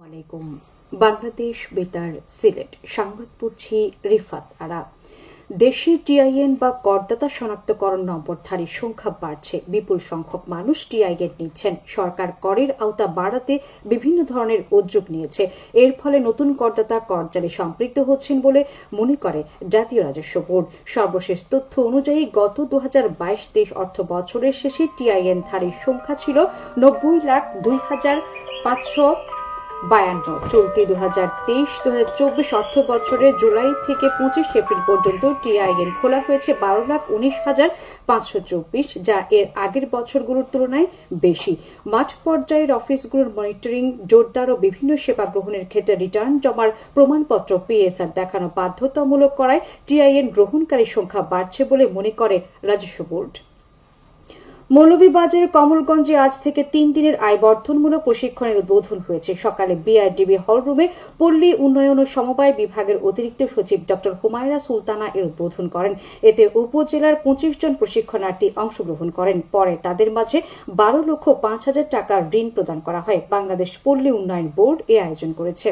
আলাইকুম। বাংলাদেশ বেতার সিলেট সংবাদ পড়ছি রিফাত আরা। দেশে টিআইএন বা করদাতা শনাক্তকরণ নম্বরধারীর সংখ্যা বাড়ছে। বিপুল সংখ্যক মানুষ টিআইএন নিচ্ছেন। সরকার করের আওতা বাড়াতে বিভিন্ন ধরনের উদ্যোগ নিয়েছে। এর ফলে নতুন করদাতা করজালে সম্পৃক্ত হচ্ছেন বলে মনে করে জাতীয় রাজস্ব বোর্ড। সর্বশেষ তথ্য অনুযায়ী গত 2022-23 অর্থ বছরের শেষে টিআইএন ধারীর সংখ্যা ছিল 90,02,552। চলতি 2023-2024 অর্থ বছরের জুলাই থেকে 25 এপ্রিল পর্যন্ত টিআইএন খোলা হয়েছে 12,19,524, যা এর আগের বছরগুলোর তুলনায় বেশি। মাঠ পর্যায়ের অফিসগুলোর মনিটরিং জোরদার ও বিভিন্ন সেবা গ্রহণের ক্ষেত্রে রিটার্ন জমার প্রমাণপত্র পিএসআর দেখানো বাধ্যতামূলক করায় টিআইএন গ্রহণকারীর সংখ্যা বাড়ছে বলে মনে করে রাজস্ব বোর্ড। মৌলভীবাজারের কমলগঞ্জে আজ থেকে 3 দিনের আয় বর্ধনমূলক প্রশিক্ষণের উদ্বোধন হয়েছে। সকালে বিআরডিবি হলরুমে পল্লী উন্নয়ন ও সমবায় বিভাগের অতিরিক্ত সচিব ড হুমায়রা সুলতানা এর উদ্বোধন করেন। এতে উপজেলার 25 জন প্রশিক্ষণার্থী অংশগ্রহণ করেন। পরে তাদের মাঝে 12,05,000 টাকার ঋণ প্রদান করা হয়। বাংলাদেশ পল্লী উন্নয়ন বোর্ড এ আয়োজন করেছে।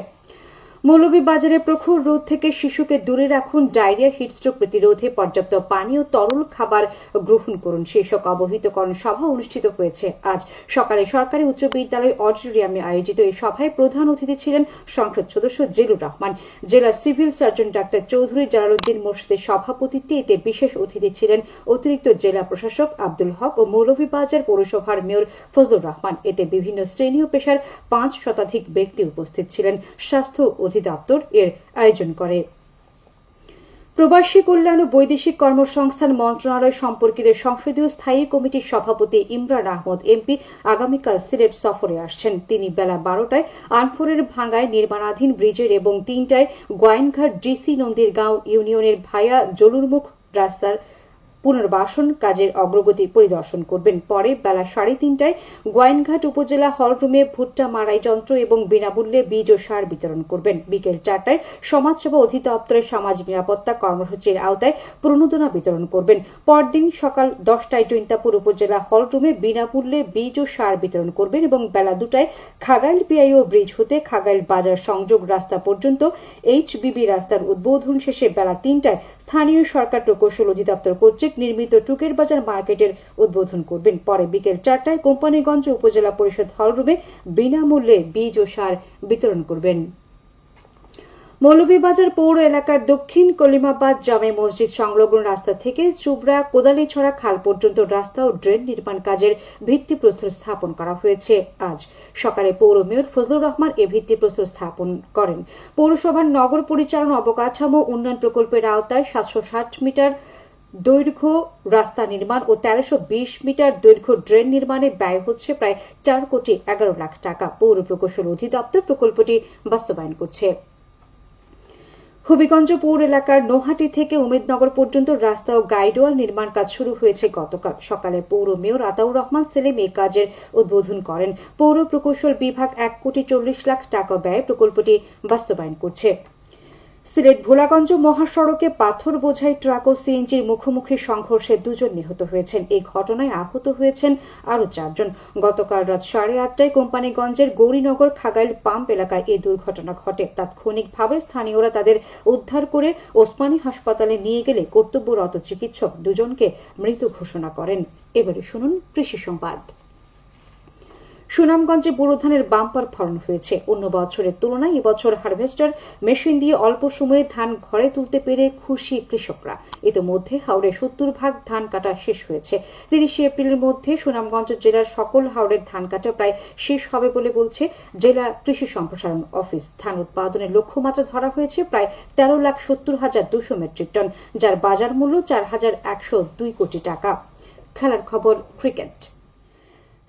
মৌলভীবাজারে প্রখর রোদ থেকে শিশুকে দূরে রাখুন। ডায়রিয়া, হিটস্ট্রোক প্রতিরোধে পর্যাপ্ত পানি ও তরল খাবার গ্রহণ করুন শীর্ষক অবহিতকরণ সভা অনুষ্ঠিত হয়েছে। আজ সকালে সরকারি উচ্চ বিদ্যালয় অডিটোরিয়ামে আয়োজিত এই সভায় প্রধান অতিথি ছিলেন সংসদ সদস্য জিলুর রহমান। জেলা civil surgeon doctor Chowdhury Jalaluddin মোর্শেদের সভাপতিত্বে এতে বিশেষ অতিথি ছিলেন অতিরিক্ত জেলা প্রশাসক আব্দুল হক ও মৌলভীবাজার পৌরসভার মেয়র ফজলুর রহমান। এতে বিভিন্ন শ্রেণী ও পেশার 5 শতাধিক ব্যক্তি উপস্থিত ছিলেন। স্বাস্থ্য অধিদপ্তর এর আয়োজন করে। প্রবাসী কল্যাণ ও বৈদেশিক কর্মসংস্থান মন্ত্রণালয় সম্পর্কিত সংসদীয় স্থায়ী কমিটির সভাপতি ইমরান আহমদ এমপি আগামীকাল সিলেট সফরে আসছেন। তিনি বেলা 12টায় আনফোরের ভাঙ্গায় নির্মাণাধীন ব্রিজের এবং 3টায় গোয়াইনঘাট ডিসি নন্দীরগাঁও ইউনিয়নের ভায়া জলুরমুখ রাস্তার পুনর্বাসন কাজের অগ্রগতি পরিদর্শন করবেন। পরে বেলা 3:30টায় গোয়াইনঘাট উপজেলা হলরুমে ভুট্টা মাড়াই যন্ত্র এবং বিনামূল্যে বীজ ও সার বিতরণ করবেন। বিকেল 4টায় সমাজসেবা অধিদপ্তরের সামাজিক নিরাপত্তা কর্মসূচির আওতায় প্রণোদনা বিতরণ করবেন। পরদিন সকাল 10টায় জৈন্তাপুর উপজেলা হলরুমে বিনামূল্যে বীজ ও সার বিতরণ করবেন এবং বেলা 2টায় খাগাইল পিআইও ব্রিজ হতে খাগাইল বাজার সংযোগ রাস্তা পর্যন্ত এইচবিবি রাস্তার উদ্বোধন শেষে বেলা 3টায় স্থানীয় সরকার প্রকৌশল অধিদপ্তর কর্তৃক নির্মিত টুকের বাজার মার্কেটের উদ্বোধন করবেন। পরে বিকেল 4টায় কোম্পানীগঞ্জ উপজেলা পরিষদ হলরুমে বিনামূল্যে বীজ ও সার বিতরণ করবেন। মৌলভীবাজার পৌর এলাকার দক্ষিণ কলিমাবাদ জামে মসজিদ সংলগ্ন রাস্তা থেকে চুবড়া কোদালিছড়া খাল পর্যন্ত রাস্তা ও ড্রেন নির্মাণ কাজের ভিত্তিপ্রস্তর স্থাপন করা হয়েছে। আজ সকালে পৌর মেয়র ফজলুর রহমান এ ভিত্তিপ্রস্তর স্থাপন করেন। পৌরসভার নগর পরিচালনা অবকাঠামো উন্নয়ন প্রকল্পের আওতায় 760 মিটার দৈর্ঘ্য রাস্তা নির্মাণ ও 1320 মিটার দৈর্ঘ্য ড্রেন নির্মাণে ব্যয় হচ্ছে প্রায় 4,11,00,000 টাকা। পৌর প্রকৌশল অধিদপ্তর প্রকল্পটি বাস্তবায়ন করছে। হবিগঞ্জ পৌর এলাকার নোহাটি থেকে উমেদনগর পর্যন্ত রাস্তা ও গাইডওয়াল নির্মাণ কাজ শুরু হয়েছে গতকাল সকালে। পৌর মেয়র আতাউর রহমান সেলিম এই কাজের উদ্বোধন করেন। পৌর প্রকৌশল বিভাগ 1,40,00,000 টাকা ব্যয়ে প্রকল্পটি বাস্তবায়ন করছে। সিলেট ভোলাগঞ্জ মহাসড়কে পাথর বোঝাই ট্রাক ও সিএনজির মুখোমুখি সংঘর্ষে 2 জন নিহত হয়েছেন। এই ঘটনায় আহত হয়েছেন আরো 4 জন। গতকাল রাত 8:30টায় কোম্পানীগঞ্জের গৌরীনগর খাগাইল পাম্প এলাকায় এই দুর্ঘটনা ঘটে। তাৎক্ষণিকভাবে স্থানীয়রা তাদের উদ্ধার করে ওসমানী হাসপাতালে নিয়ে গেলে কর্তব্যরত চিকিৎসক 2 জনকে মৃত ঘোষণা করেন। এবারে শুনুন কৃষি সংবাদ। সুনামগঞ্জে বোরো ধানের বাম্পার ফলন হয়েছে। অন্য বছরের তুলনায় এবছর হারভেস্টার মেশিন দিয়ে অল্প সময়ে ধান ঘরে তুলতে পেরে খুশি কৃষকরা। ইতিমধ্যে হাওড়ে 70% ধান কাটা শেষ হয়েছে। 30 এপ্রিলের মধ্যে সুনামগঞ্জ জেলার সকল হাওড়ের ধান কাটা প্রায় শেষ হবে বলে বলছে জেলা কৃষি সম্প্রসারণ অফিস। ধান উৎপাদনের লক্ষ্যমাত্রা ধরা হয়েছে প্রায় 13,70,200 মেট্রিক টন, যার বাজার মূল্য 4,102 কোটি টাকা। খেলার খবর ক্রিকেট।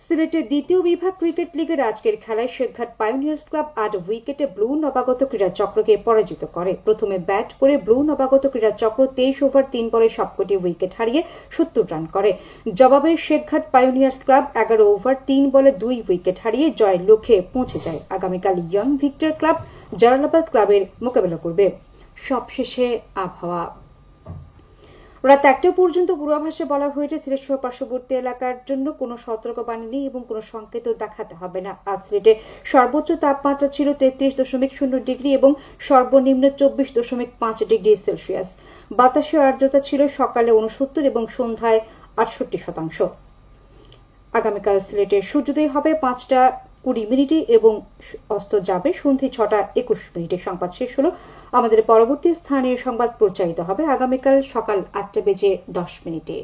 সিলেটের দ্বিতীয় বিভাগ ক্রিকেট লিগের আজকের খেলায় শেখঘাট পাইওনিয়ার্স ক্লাব 8 উইকেটে ব্লু নবাগত ক্রীড়া চক্রকে পরাজিত করে। প্রথমে ব্যাট করে ব্লু নবাগত ক্রীড়া চক্র 23 ওভার 3 বলে সবকটি উইকেট হারিয়ে 70 রান করে। জবাবে শেখঘাট পাইওনিয়ার্স ক্লাব 11 ওভার 3 বলে 2 উইকেট হারিয়ে জয়ের লক্ষ্যে পৌঁছে যায়। আগামীকাল ইয়ং ভিক্টর ক্লাব জালালাবাদ ক্লাবের মোকাবেলা করবে। সবশেষে আবহাওয়া। রাত 1টা পর্যন্ত পূর্বাভাসে বলা হয়েছে সিলেট সহ পার্শ্ববর্তী এলাকার জন্য কোনো সতর্কবাণী নেই এবং কোনো সংকেত দেখাতে হবে না। আজ সিলেটে সর্বোচ্চ তাপমাত্রা ছিল 33.0 ডিগ্রি এবং সর্বনিম্ন 24.5 ডিগ্রি সেলসিয়াস। বাতাসের আর্দ্রতা ছিল সকালে 69 এবং সন্ধ্যায় 68%। আগামীকাল সিলেটে সূর্যোদয় হবে 5টা 20 এবং অস্ত যাবে সন্ধ্যে 6টা 21। সংবাদ শেষ হলো। আমাদের পরবর্তী স্থানীয় সংবাদ প্রচারিত হবে আগামীকাল সকাল 8টা বেজে 10 মিনিটে।